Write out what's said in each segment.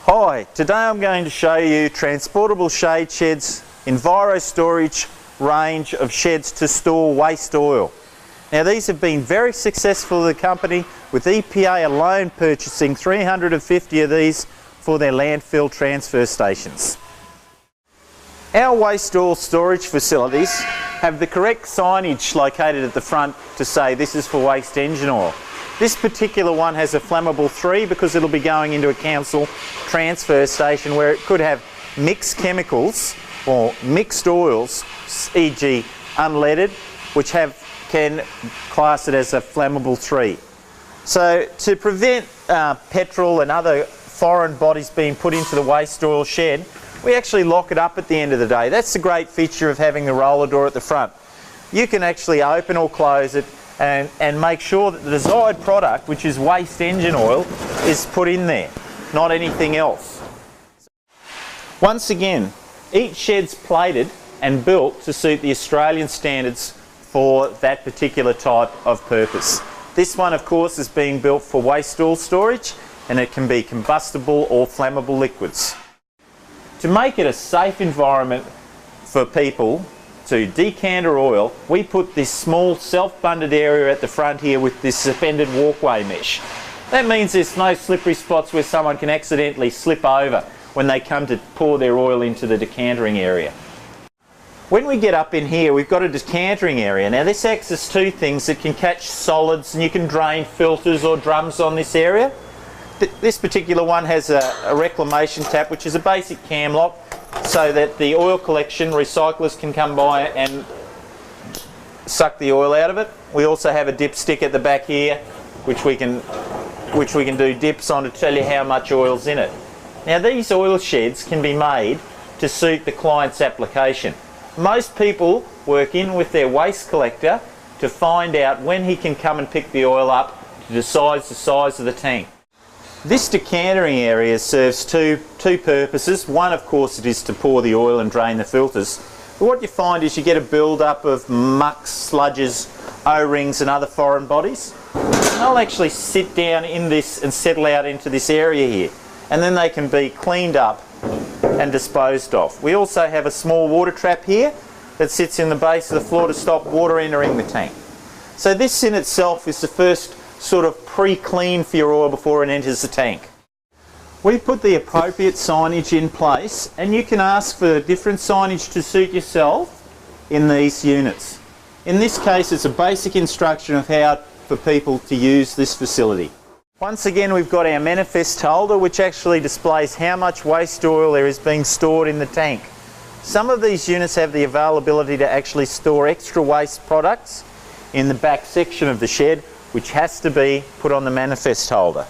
Hi, today I'm going to show you Transportable Shade Sheds Enviro Storage range of sheds to store waste oil. Now these have been very successful for the company, with EPA alone purchasing 350 of these for their landfill transfer stations. Our waste oil storage facilities have the correct signage located at the front to say this is for waste engine oil. This particular one has a flammable 3 because it'll be going into a council transfer station where it could have mixed chemicals or mixed oils, e.g. unleaded, which can class it as a flammable 3. So to prevent petrol and other foreign bodies being put into the waste oil shed, we actually lock it up at the end of the day. That's the great feature of having the roller door at the front. You can actually open or close it and make sure that the desired product, which is waste engine oil, is put in there, not anything else. Once again, each shed's plated and built to suit the Australian standards for that particular type of purpose. This one, of course, is being built for waste oil storage, and it can be combustible or flammable liquids. To make it a safe environment for people to decanter oil, we put this small self-bunded area at the front here with this suspended walkway mesh. That means there's no slippery spots where someone can accidentally slip over when they come to pour their oil into the decantering area. When we get up in here, we've got a decantering area. Now this acts as two things. It can catch solids and you can drain filters or drums on this area. This particular one has a reclamation tap, which is a basic cam lock, so that the oil collection recyclers can come by and suck the oil out of it. We also have a dipstick at the back here, which we can do dips on to tell you how much oil's in it. Now these oil sheds can be made to suit the client's application. Most people work in with their waste collector to find out when he can come and pick the oil up to decide the size of the tank. This decantering area serves two purposes. One, of course, it is to pour the oil and drain the filters. But what you find is you get a build-up of mucks, sludges, O-rings and other foreign bodies. They'll actually sit down in this and settle out into this area here. And then they can be cleaned up and disposed of. We also have a small water trap here that sits in the base of the floor to stop water entering the tank. So this in itself is the first sort of pre-clean for your oil before it enters the tank. We put the appropriate signage in place, and you can ask for different signage to suit yourself in these units. In this case, it's a basic instruction of how for people to use this facility. Once again, we've got our manifest holder, which actually displays how much waste oil there is being stored in the tank. Some of these units have the availability to actually store extra waste products in the back section of the shed, which has to be put on the manifest holder.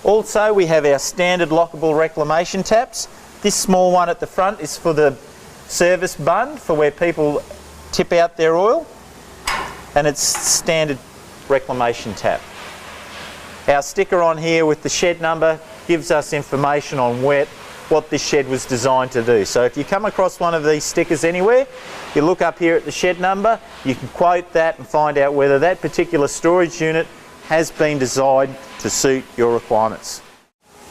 Also, we have our standard lockable reclamation taps. This small one at the front is for the service bund, for where people tip out their oil, and it's standard reclamation tap. Our sticker on here with the shed number gives us information on what this shed was designed to do. So if you come across one of these stickers anywhere, you look up here at the shed number, you can quote that and find out whether that particular storage unit has been designed to suit your requirements.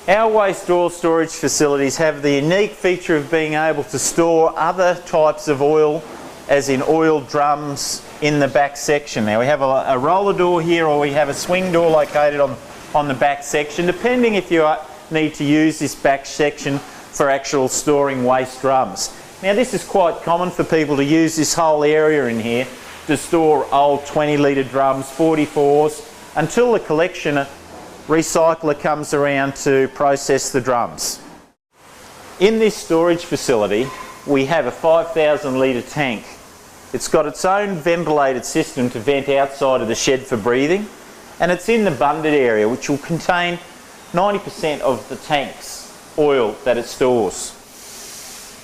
Our waste oil storage facilities have the unique feature of being able to store other types of oil, as in oil drums, in the back section. Now we have a roller door here, or we have a swing door located on the back section, depending if you need to use this back section for actual storing waste drums. Now this is quite common for people to use this whole area in here to store old 20-litre drums, 44s, until the collection recycler comes around to process the drums. In this storage facility, we have a 5,000 litre tank. It's got its own ventilated system to vent outside of the shed for breathing, and it's in the bunded area, which will contain 90% of the tank's oil that it stores.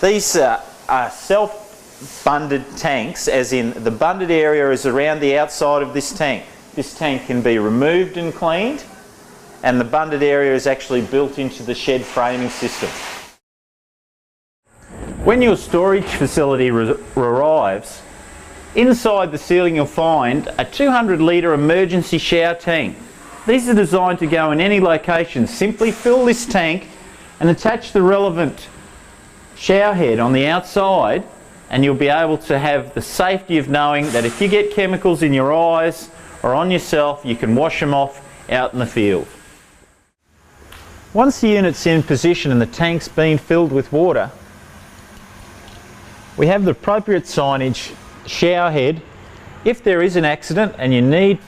These are self-bunded tanks, as in the bunded area is around the outside of this tank. This tank can be removed and cleaned, and the bunded area is actually built into the shed framing system. When your storage facility arrives, inside the ceiling you'll find a 200 litre emergency shower tank. These are designed to go in any location. Simply fill this tank and attach the relevant shower head on the outside, and you'll be able to have the safety of knowing that if you get chemicals in your eyes or on yourself, you can wash them off out in the field. Once the unit's in position and the tank's been filled with water, we have the appropriate signage, shower head. If there is an accident and you need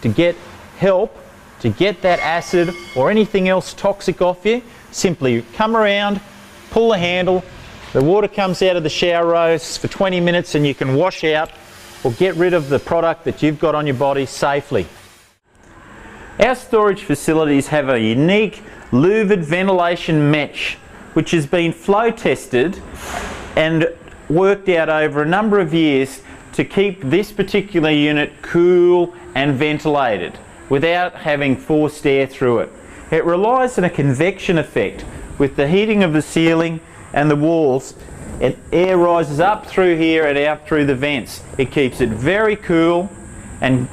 to get help to get that acid or anything else toxic off you, simply come around, pull the handle, the water comes out of the shower rose for 20 minutes and you can wash out or get rid of the product that you've got on your body safely. Our storage facilities have a unique louvered ventilation mesh which has been flow tested and worked out over a number of years to keep this particular unit cool and ventilated without having forced air through it. It relies on a convection effect. With the heating of the ceiling and the walls, air rises up through here and out through the vents. It keeps it very cool and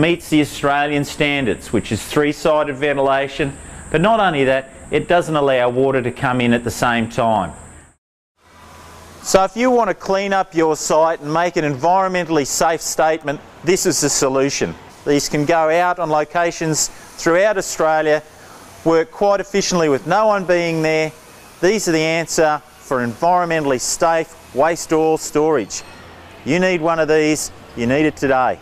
meets the Australian standards, which is three-sided ventilation. But not only that, it doesn't allow water to come in at the same time. So if you want to clean up your site and make an environmentally safe statement, this is the solution. These can go out on locations throughout Australia, work quite efficiently with no one being there. These are the answer for environmentally safe waste oil storage. You need one of these, you need it today.